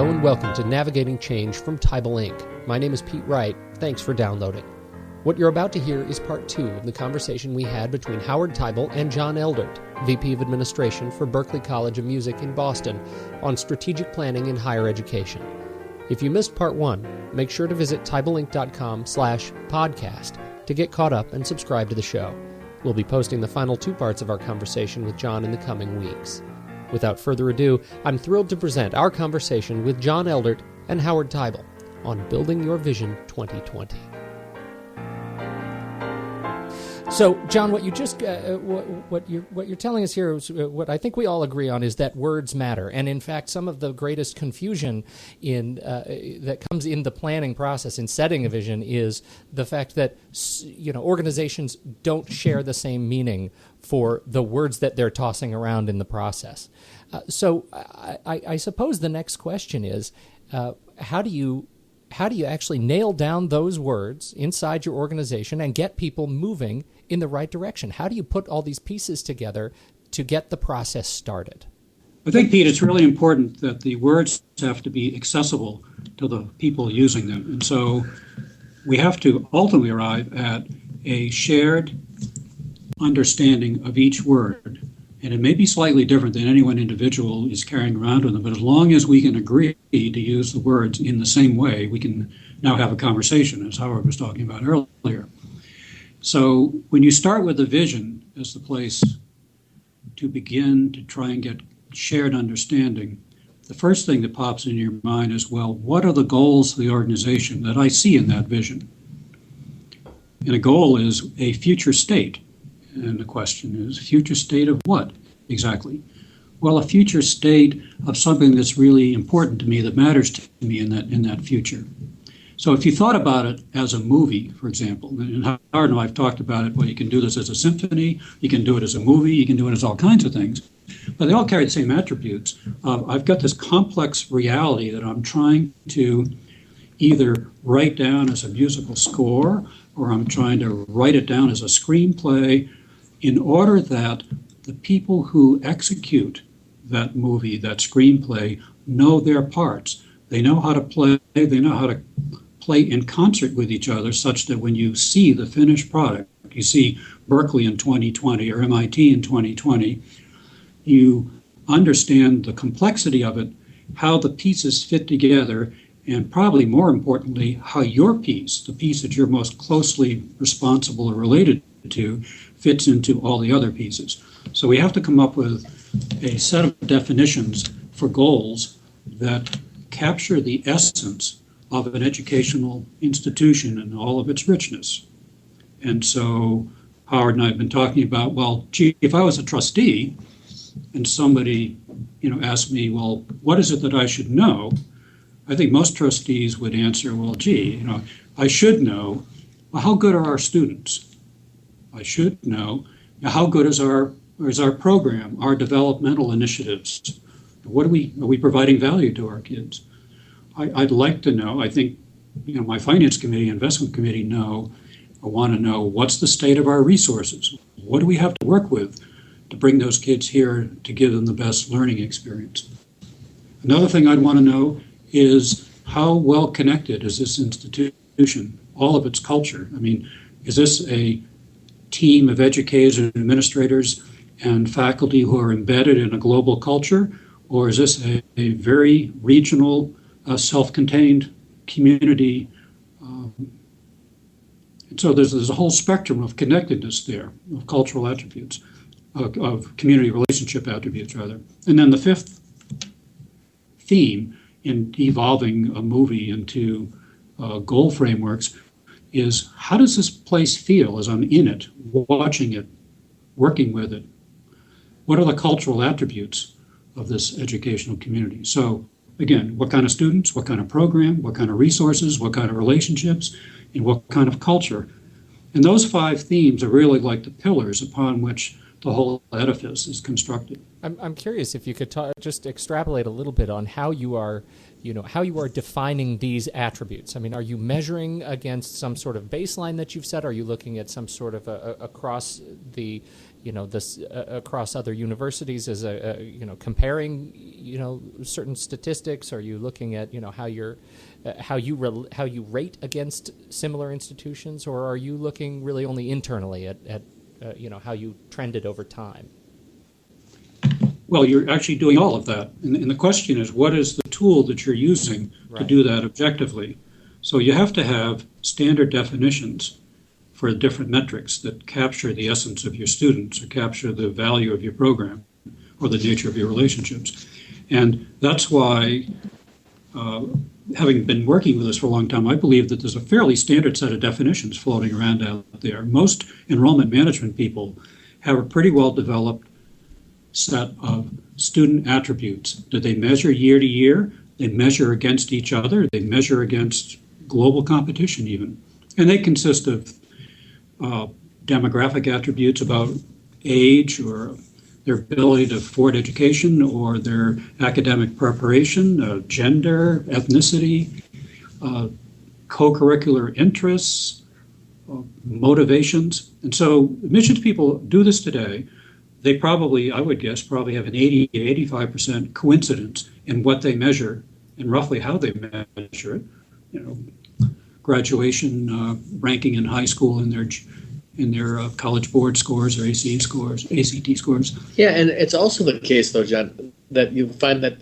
Hello and welcome to Navigating Change from Teibel Inc. My name is Pete Wright. Thanks for downloading. What you're about to hear is part 2 of the conversation we had between Howard Teibel and John Eldert, VP of Administration for Berklee College of Music in Boston, on strategic planning in higher education. If you missed part 1, make sure to visit teibelinc.com/podcast to get caught up and subscribe to the show. We'll be posting the final 2 parts of our conversation with John in the coming weeks. Without further ado, I'm thrilled to present our conversation with John Eldert and Howard Teibel on Building Your Vision 2020. So, John, what you just what you're telling us here is what I think we all agree on is that words matter, and in fact, some of the greatest confusion in that comes in the planning process in setting a vision is the fact that organizations don't share the same meaning for the words that they're tossing around in the process. So, I suppose the next question is, how do you actually nail down those words inside your organization and get people moving in the right direction? How do you put all these pieces together to get the process started? I think, Pete, it's really important that the words have to be accessible to the people using them. And so we have to ultimately arrive at a shared understanding of each word. And it may be slightly different than any one individual is carrying around with them, but as long as we can agree to use the words in the same way, we can now have a conversation, as Howard was talking about earlier. So when you start with a vision as the place to begin to try and get shared understanding, the first thing that pops into your mind is, well, what are the goals of the organization that I see in that vision? And a goal is a future state. And the question is, future state of what exactly? Well, a future state of something that's really important to me, that matters to me in that future. So if you thought about it as a movie, for example, and Howard and I have talked about it, well, you can do this as a symphony, you can do it as a movie, you can do it as all kinds of things, but they all carry the same attributes. I've got this complex reality that I'm trying to either write down as a musical score, or I'm trying to write it down as a screenplay, in order that the people who execute that movie, that screenplay, know their parts. They know how to play, they know how to play in concert with each other, such that when you see the finished product, you see Berklee in 2020 or MIT in 2020, you understand the complexity of it, how the pieces fit together, and probably more importantly, how your piece, the piece that you're most closely responsible or related to, fits into all the other pieces. So we have to come up with a set of definitions for goals that capture the essence of an educational institution and all of its richness. And so Howard and I have been talking about, well, gee, if I was a trustee and somebody, asked me, well, what is it that I should know? I think most trustees would answer, well, gee, I should know, well, how good are our students? I should know, how good is our program, our developmental initiatives? Are we providing value to our kids? I'd like to know. I think, my finance committee, investment committee I want to know what's the state of our resources? What do we have to work with to bring those kids here to give them the best learning experience? Another thing I'd want to know is how well connected is this institution, all of its culture? I mean, is this a team of educators and administrators and faculty who are embedded in a global culture, or is this a very regional, self-contained community? And so there's a whole spectrum of connectedness there, of cultural attributes, of community relationship attributes, rather. And then the fifth theme in evolving a movie into goal frameworks is, how does this place feel as I'm in it, watching it, working with it? What are the cultural attributes of this educational community? So again, what kind of students, what kind of program, what kind of resources, what kind of relationships, and what kind of culture? And those 5 themes are really like the pillars upon which the whole edifice is constructed. I'm curious if you could just extrapolate a little bit on how you are defining these attributes. I mean, are you measuring against some sort of baseline that you've set? Are you looking at some sort of across the this across other universities as comparing, certain statistics? Are you looking at, how you rate against similar institutions, or are you looking really only internally at how you trended over time? Well, you're actually doing all of that. And the question is, what is the tool that you're using to do that objectively? So you have to have standard definitions for different metrics that capture the essence of your students or capture the value of your program or the nature of your relationships. And that's why, having been working with this for a long time, I believe that there's a fairly standard set of definitions floating around out there. Most enrollment management people have a pretty well developed set of student attributes that they measure year to year, they measure against each other, they measure against global competition even. And they consist of demographic attributes about age or their ability to afford education or their academic preparation, gender, ethnicity, co-curricular interests, motivations. And so admissions people do this today. They probably, I would guess, probably have an 80 to 85% coincidence in what they measure and roughly how they measure it. Graduation ranking in high school in their college board scores or ACT scores. Yeah, and it's also the case, though, John, that you find that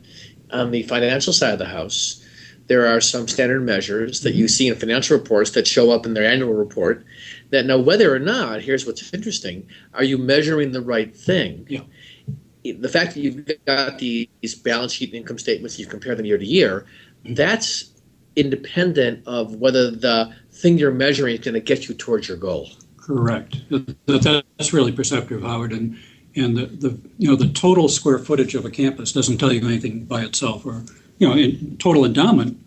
on the financial side of the house, there are some standard measures that you see in financial reports that show up in their annual report that now whether or not, here's what's interesting, are you measuring the right thing? Yeah. The fact that you've got these balance sheet and income statements, you compare them year to year, that's independent of whether the thing you're measuring is going to get you towards your goal. Correct. That's really perceptive, Howard. And the total square footage of a campus doesn't tell you anything by itself, or total endowment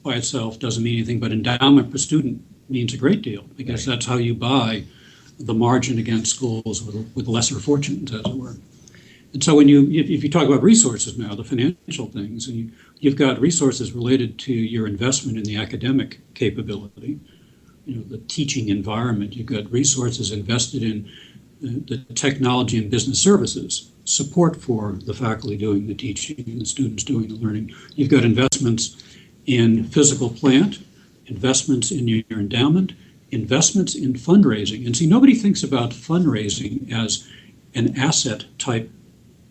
by itself doesn't mean anything, but endowment per student means a great deal because that's how you buy the margin against schools with lesser fortunes, as it were. And so if you talk about resources now, the financial things, and you've got resources related to your investment in the academic capability, the teaching environment. You've got resources invested in the technology and business services, support for the faculty doing the teaching and the students doing the learning. You've got investments in physical plant, investments in your endowment, investments in fundraising. And see, nobody thinks about fundraising as an asset type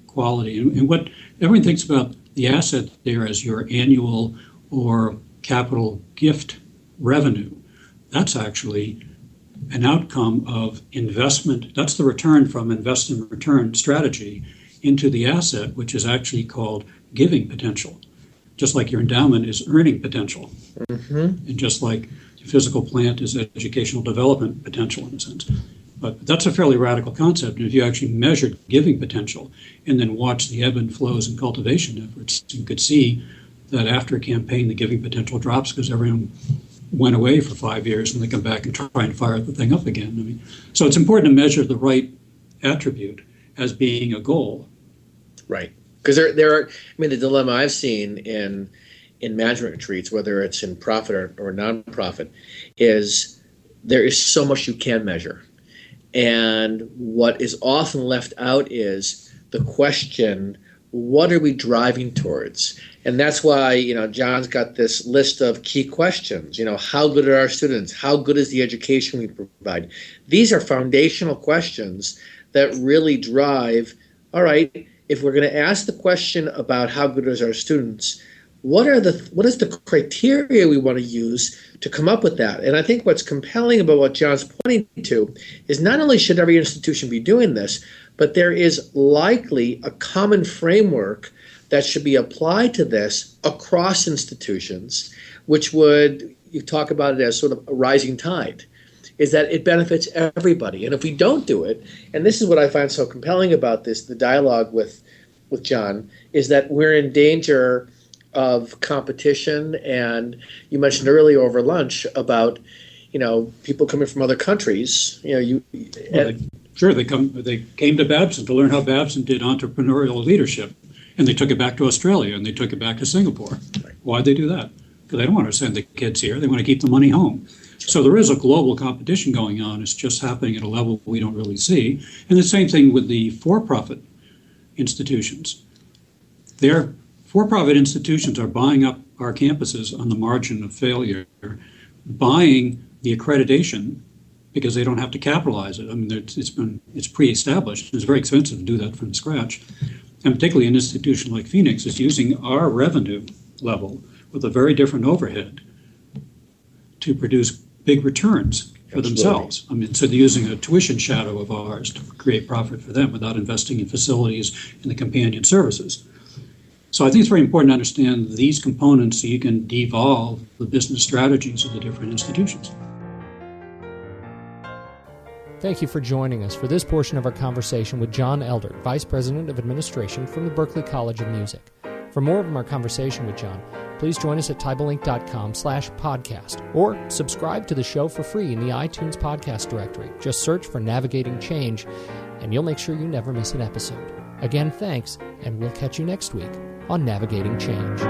quality. And what everyone thinks about the asset there as your annual or capital gift revenue. That's actually an outcome of investment. That's the return from invest and return strategy into the asset, which is actually called giving potential. Just like your endowment is earning potential. Mm-hmm. And just like your physical plant is educational development potential in a sense. But that's a fairly radical concept. And if you actually measured giving potential and then watch the ebb and flows and cultivation efforts, you could see that after a campaign, the giving potential drops because everyone went away for 5 years and they come back and try and fire the thing up again. So it's important to measure the right attribute as being a goal. Right. Because there are, the dilemma I've seen in management retreats, whether it's in profit or nonprofit, is there is so much you can measure. And what is often left out is the question, what are we driving towards? And that's why, John's got this list of key questions. How good are our students? How good is the education we provide? These are foundational questions that really drive, all right, if we're going to ask the question about how good is our students, what is the criteria we want to use to come up with that? And I think what's compelling about what John's pointing to is not only should every institution be doing this, but there is likely a common framework that should be applied to this across institutions, which you talk about it as sort of a rising tide, is that it benefits everybody. And if we don't do it, and this is what I find so compelling about this, the dialogue with John, is that we're in danger of competition. And you mentioned earlier over lunch about, people coming from other countries. Sure, they came to Babson to learn how Babson did entrepreneurial leadership, and they took it back to Australia, and they took it back to Singapore. Right. Why'd they do that? Because they don't want to send the kids here. They want to keep the money home. So there is a global competition going on. It's just happening at a level we don't really see. And the same thing with the for-profit institutions. Their for-profit institutions are buying up our campuses on the margin of failure, buying the accreditation because they don't have to capitalize it. I mean, it's pre-established. It's very expensive to do that from scratch. And particularly an institution like Phoenix is using our revenue level with a very different overhead to produce big returns for themselves. I mean, so they're using a tuition shadow of ours to create profit for them without investing in facilities and the companion services. So I think it's very important to understand these components so you can devolve the business strategies of the different institutions. Thank you for joining us for this portion of our conversation with John Eldert, Vice President of Administration from the Berklee College of Music. For more of our conversation with John, please join us at teibelinc.com/podcast or subscribe to the show for free in the iTunes podcast directory. Just search for Navigating Change, and you'll make sure you never miss an episode. Again, thanks, and we'll catch you next week on Navigating Change.